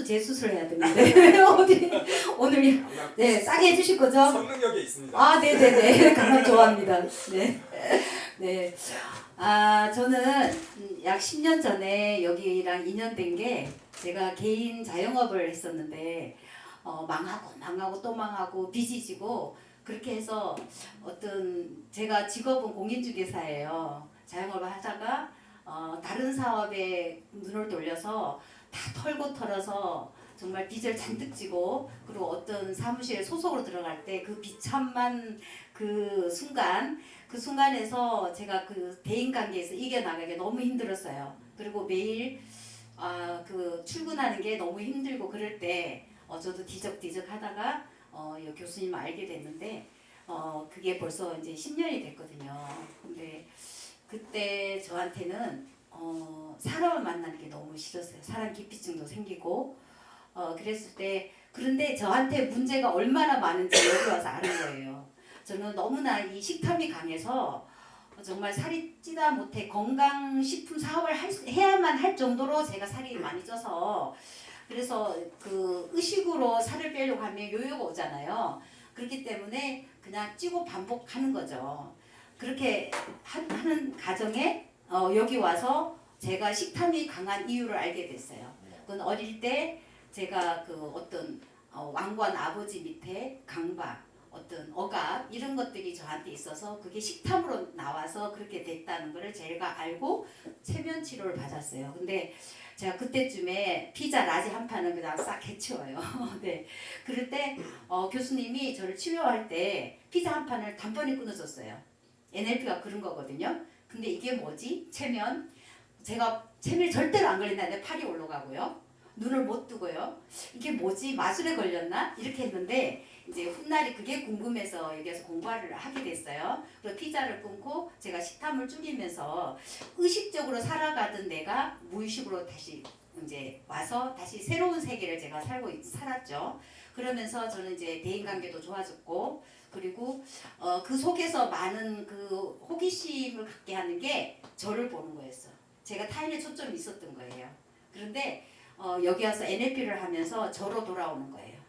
이것도 재수술해야 되는데 오늘 네 싸게 해주실 거죠? 성능력에 있습니다. 아 네네네 강남 좋아합니다. 네. 네. 저는 약 10년 전에 여기랑 인연된 게 제가 개인 자영업을 했었는데 망하고 또 망하고 빚이 지고 그렇게 해서 어떤 제가 직업은 공인중개사예요. 자영업을 하다가 다른 사업에 눈을 돌려서 다 털고 털어서 정말 빚을 잔뜩 지고 그리고 어떤 사무실에 소속으로 들어갈 때 그 비참한 그 순간에서 제가 그 대인관계에서 이겨나가기 너무 힘들었어요. 그리고 매일 그 출근하는 게 너무 힘들고 그럴 때 저도 뒤적뒤적 하다가 교수님을 알게 됐는데 그게 벌써 이제 10년이 됐거든요. 근데 그때 저한테는 사람을 만나는 게 너무 싫었어요. 사람 기피증도 생기고 그랬을 때 그런데 저한테 문제가 얼마나 많은지 여기 와서 아는 거예요. 저는 너무나 이 식탐이 강해서 정말 살이 찌다 못해 건강식품 사업을 해야만 할 정도로 제가 살이 많이 쪄서 그래서 그 의식으로 살을 빼려고 하면 요요가 오잖아요. 그렇기 때문에 그냥 찌고 반복하는 거죠. 그렇게 하는 과정에 여기 와서 제가 식탐이 강한 이유를 알게 됐어요. 그건 어릴 때 제가 그 어떤 왕관 아버지 밑에 강박, 어떤 억압 이런 것들이 저한테 있어서 그게 식탐으로 나와서 그렇게 됐다는 것을 제가 알고 체면 치료를 받았어요. 근데 제가 그때쯤에 피자 라지 한 판은 그냥 싹 해치워요. 네. 그럴 때 교수님이 저를 치료할 때 피자 한 판을 단번에 끊어줬어요. NLP가 그런 거거든요. 근데 이게 뭐지? 체면. 제가 체면이 절대로 안 걸린다는데 팔이 올라가고요. 눈을 못 뜨고요. 이게 뭐지? 마술에 걸렸나? 이렇게 했는데 이제 훗날이 그게 궁금해서 여기서 공부를 하게 됐어요. 그래서 피자를 끊고 제가 식탐을 줄이면서 의식적으로 살아가던 내가 무의식으로 다시 이제 와서 다시 새로운 세계를 제가 살았죠. 그러면서 저는 이제 대인관계도 좋아졌고 그리고 그 속에서 많은 그 호기심을 갖게 하는 게 저를 보는 거였어. 제가 타인에 초점이 있었던 거예요. 그런데 여기 와서 NLP를 하면서 저로 돌아오는 거예요.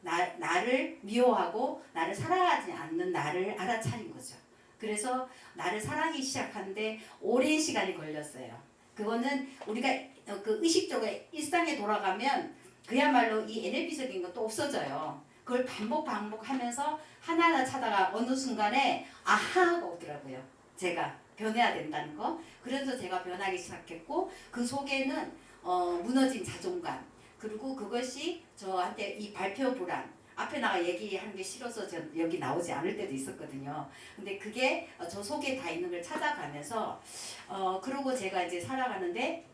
나를 미워하고 나를 사랑하지 않는 나를 알아차린 거죠. 그래서 나를 사랑하기 시작하는데 오랜 시간이 걸렸어요. 그거는 우리가 그 의식적으로 일상에 돌아가면 그야말로 이 NLP적인 것도 없어져요. 그걸 반복하면서 하나하나 찾아가 어느 순간에 아하가 오더라고요. 제가 변해야 된다는 거. 그래서 제가 변하기 시작했고 그 속에는 무너진 자존감 그리고 그것이 저한테 이 발표 불안 앞에 나가 얘기하는 게 싫어서 저 여기 나오지 않을 때도 있었거든요. 근데 그게 저 속에 다 있는 걸 찾아가면서 그러고 제가 이제 살아가는데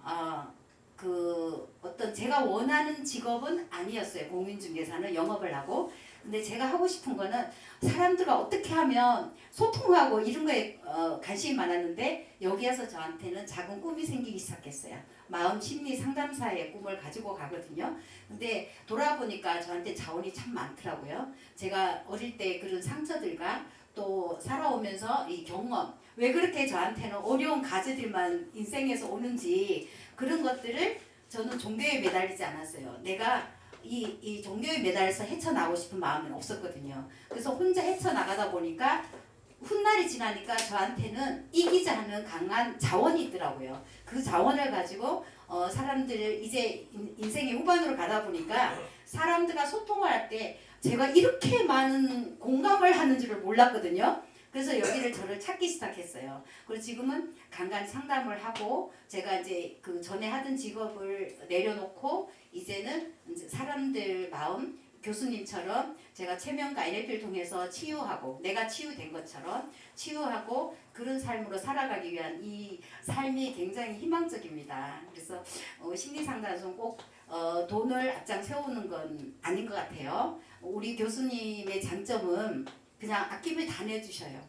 그 어떤 제가 원하는 직업은 아니었어요. 공인중개사는 영업을 하고 근데 제가 하고 싶은 거는 사람들과 어떻게 하면 소통하고 이런 거에 관심이 많았는데 여기 와서 저한테는 작은 꿈이 생기기 시작했어요. 마음 심리 상담사의 꿈을 가지고 가거든요. 근데 돌아보니까 저한테 자원이 참 많더라고요. 제가 어릴 때 그런 상처들과 또 살아오면서 이 경험 왜 그렇게 저한테는 어려운 과제들만 인생에서 오는지 그런 것들을 저는 종교에 매달리지 않았어요. 내가 이 종교에 매달려서 헤쳐나가고 싶은 마음은 없었거든요. 그래서 혼자 헤쳐나가다 보니까 훗날이 지나니까 저한테는 이기자 하는 강한 자원이 있더라고요. 그 자원을 가지고 사람들을 이제 인생의 후반으로 가다 보니까 사람들과 소통을 할 때 제가 이렇게 많은 공감을 하는 줄을 몰랐거든요. 그래서 여기를 저를 찾기 시작했어요. 그리고 지금은 간간히 상담을 하고 제가 이제 그 전에 하던 직업을 내려놓고 이제는 이제 사람들 마음 교수님처럼 제가 체면과 NLP를 통해서 치유하고 내가 치유된 것처럼 치유하고 그런 삶으로 살아가기 위한 이 삶이 굉장히 희망적입니다. 그래서 심리상담은 꼭 돈을 앞장 세우는 건 아닌 것 같아요. 우리 교수님의 장점은 그냥 아끼면 다 내주셔요.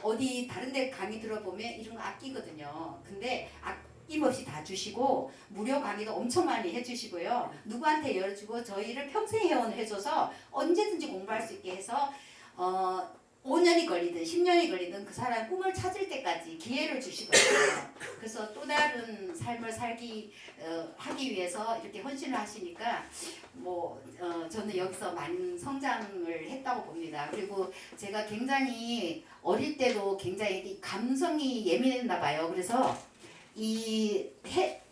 어디 다른 데 강의 들어보면 이런 거 아끼거든요. 근데 아낌없이 다 주시고 무료 강의도 엄청 많이 해주시고요. 누구한테 열어주고 저희를 평생 회원을 해줘서 언제든지 공부할 수 있게 해서 5년이 걸리든 10년이 걸리든 그 사람 꿈을 찾을 때까지 기회를 주시거든요. 그래서 또 다른 삶을 하기 위해서 이렇게 헌신을 하시니까 저는 여기서 많은 성장을 했다고 봅니다. 그리고 제가 굉장히 어릴 때도 굉장히 감성이 예민했나 봐요. 그래서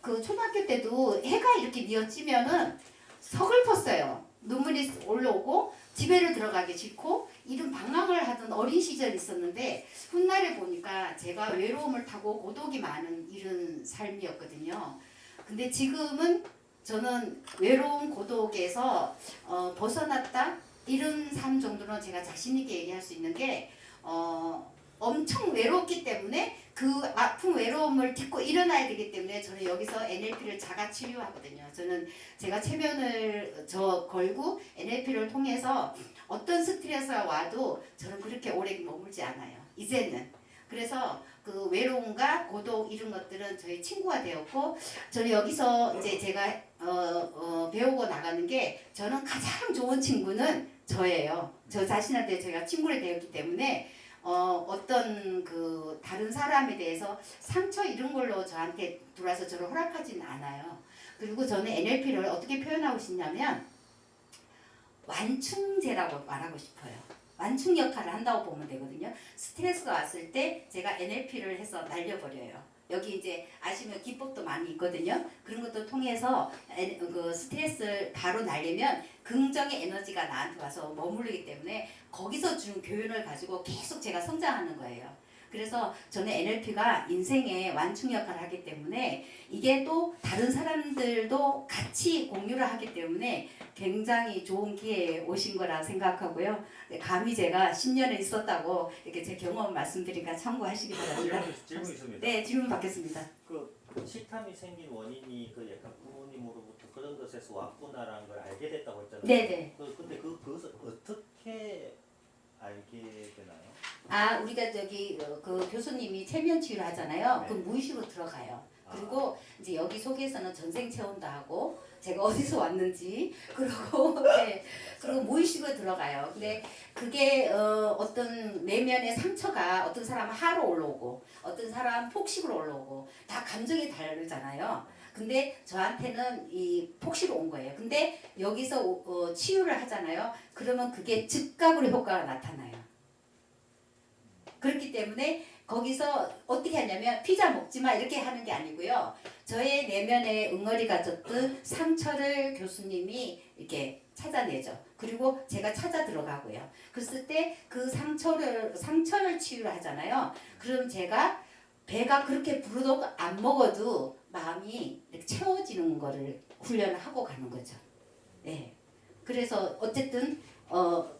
그 초등학교 때도 해가 이렇게 뉘어지면은 서글펐어요. 눈물이 올라오고 집에를 들어가기 싫고 이런 방황을 하던 어린 시절이 있었는데 훗날에 보니까 제가 외로움을 타고 고독이 많은 이런 삶이었거든요. 근데 지금은 저는 외로움 고독에서 벗어났다 이런 삶 정도는 제가 자신 있게 얘기할 수 있는 게 엄청 외롭기 때문에 그 아픈 외로움을 딛고 일어나야 되기 때문에 저는 여기서 NLP를 자가 치유하거든요. 저는 제가 체면을 걸고 NLP를 통해서 어떤 스트레스가 와도 저는 그렇게 오래 머물지 않아요. 이제는. 그래서 그 외로움과 고독 이런 것들은 저희 친구가 되었고 저는 여기서 이제 제가 배우고 나가는 게 저는 가장 좋은 친구는 저예요. 저 자신한테 제가 친구를 되었기 때문에 어떤 그 다른 사람에 대해서 상처 이런 걸로 저한테 들어와서 저를 허락하지는 않아요. 그리고 저는 NLP를 어떻게 표현하고 싶냐면 완충제라고 말하고 싶어요. 완충 역할을 한다고 보면 되거든요. 스트레스가 왔을 때 제가 NLP를 해서 날려버려요. 여기 이제 아시면 기법도 많이 있거든요. 그런 것도 통해서 그 스트레스를 바로 날리면 긍정의 에너지가 나한테 와서 머무르기 때문에 거기서 준 교훈을 가지고 계속 제가 성장하는 거예요. 그래서 저는 NLP가 인생의 완충 역할을 하기 때문에 이게 또 다른 사람들도 같이 공유를 하기 때문에 굉장히 좋은 기회에 오신 거라 생각하고요. 감히 제가 10년을 있었다고 이렇게 제 경험 말씀드리니까 참고하시기 바랍니다. 질문 있습니다. 네, 질문 받겠습니다. 그 식탐이 생긴 원인이 그 약간 부모님으로부터 그런 것에서 왔구나라는 걸 알게 됐다고 했잖아요. 네네. 근데 그것을 어떻게 알게 되나요? 우리가 그 교수님이 체면 치유를 하잖아요. 네. 그 무의식으로 들어가요. 그리고 이제 여기 속에서는 전생 체험도 하고 제가 어디서 왔는지 그리고 네, 그리고 무의식으로 들어가요. 근데 그게 어떤 내면의 상처가 어떤 사람은 하로 올라오고 어떤 사람은 폭식으로 올라오고 다 감정이 다르잖아요. 근데 저한테는 이 폭식으로 온 거예요. 근데 여기서 치유를 하잖아요. 그러면 그게 즉각으로 효과가 나타나요. 그렇기 때문에 거기서 어떻게 하냐면 피자 먹지마 이렇게 하는 게 아니고요. 저의 내면에 응어리 가졌던 상처를 교수님이 이렇게 찾아내죠. 그리고 제가 찾아 들어가고요. 그랬을 때 그 상처를 치유를 하잖아요. 그럼 제가 배가 그렇게 부르도 안 먹어도 마음이 이렇게 채워지는 거를 훈련을 하고 가는 거죠. 네. 그래서 어쨌든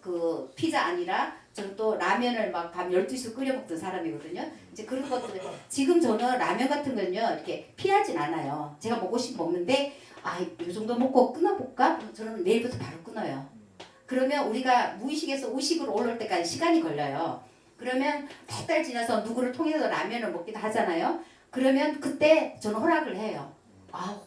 그 피자 아니라 저는 또 라면을 막 밤 12시에 끓여 먹던 사람이거든요. 이제 그런 것들 지금 저는 라면 같은 건요 이렇게 피하진 않아요. 제가 먹고 싶으면 먹는데 이 정도 먹고 끊어볼까? 저는 내일부터 바로 끊어요. 그러면 우리가 무의식에서 의식으로 올라올 때까지 시간이 걸려요. 그러면 몇 달 지나서 누구를 통해서 라면을 먹기도 하잖아요. 그러면 그때 저는 허락을 해요.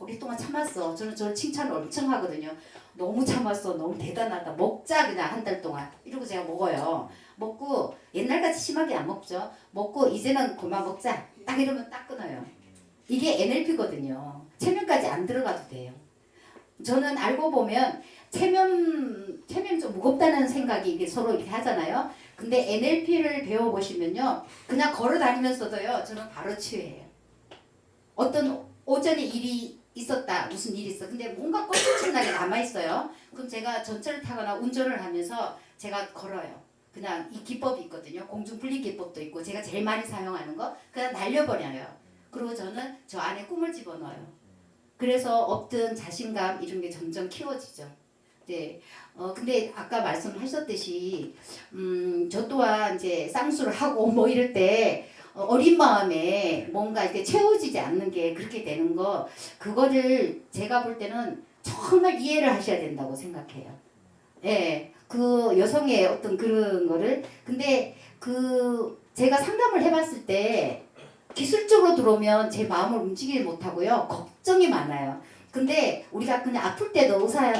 오랫동안 참았어. 저는 칭찬을 엄청 하거든요. 너무 참았어. 너무 대단하다. 먹자 그냥 한 달 동안. 이러고 제가 먹어요. 먹고 옛날같이 심하게 안 먹죠. 먹고 이제는 그만 먹자. 딱 이러면 딱 끊어요. 이게 NLP거든요. 체면까지 안 들어가도 돼요. 저는 알고 보면 체면이 좀 무겁다는 생각이 이게 서로 이렇게 하잖아요. 근데 NLP를 배워보시면요. 그냥 걸어 다니면서도요. 저는 바로 치유해요. 어떤 오전에 일이 있었다. 무슨 일이 있어. 근데 뭔가 껄쭉하게 남아있어요. 그럼 제가 전철을 타거나 운전을 하면서 제가 걸어요. 그냥 이 기법이 있거든요. 공중분리 기법도 있고 제가 제일 많이 사용하는 거 그냥 날려버려요. 그리고 저는 저 안에 꿈을 집어넣어요. 그래서 없던 자신감 이런 게 점점 키워지죠. 네. 근데 아까 말씀하셨듯이 저 또한 이제 쌍수를 하고 뭐 이럴 때 어린 마음에 뭔가 이렇게 채워지지 않는 게 그렇게 되는 거 그거를 제가 볼 때는 정말 이해를 하셔야 된다고 생각해요. 예. 그 여성의 어떤 그런 거를 근데 제가 상담을 해봤을 때 기술적으로 들어오면 제 마음을 움직이지 못하고요. 걱정이 많아요. 근데 우리가 그냥 아플 때도 의사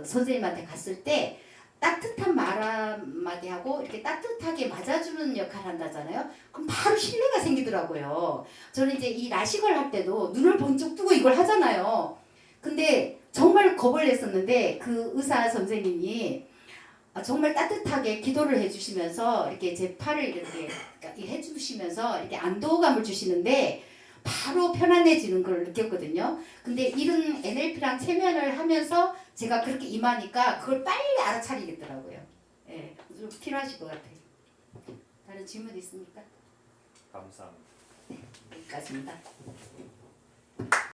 선생님한테 갔을 때 따뜻한 말 한마디 하고 이렇게 따뜻하게 맞아주는 역할을 한다잖아요. 그럼 바로 신뢰가 생기더라고요. 저는 이제 이 라식을 할 때도 눈을 번쩍 뜨고 이걸 하잖아요. 근데 정말 겁을 냈었는데 그 의사 선생님이 정말 따뜻하게 기도를 해주시면서 이렇게 제 팔을 이렇게 해주시면서 이렇게 안도감을 주시는데 바로 편안해지는 걸 느꼈거든요. 근데 이런 NLP랑 체면을 하면서 제가 그렇게 임하니까 그걸 빨리 알아차리겠더라고요. 예, 좀 필요하실 것 같아요. 다른 질문 있습니까? 감사합니다. 여기까지입니다.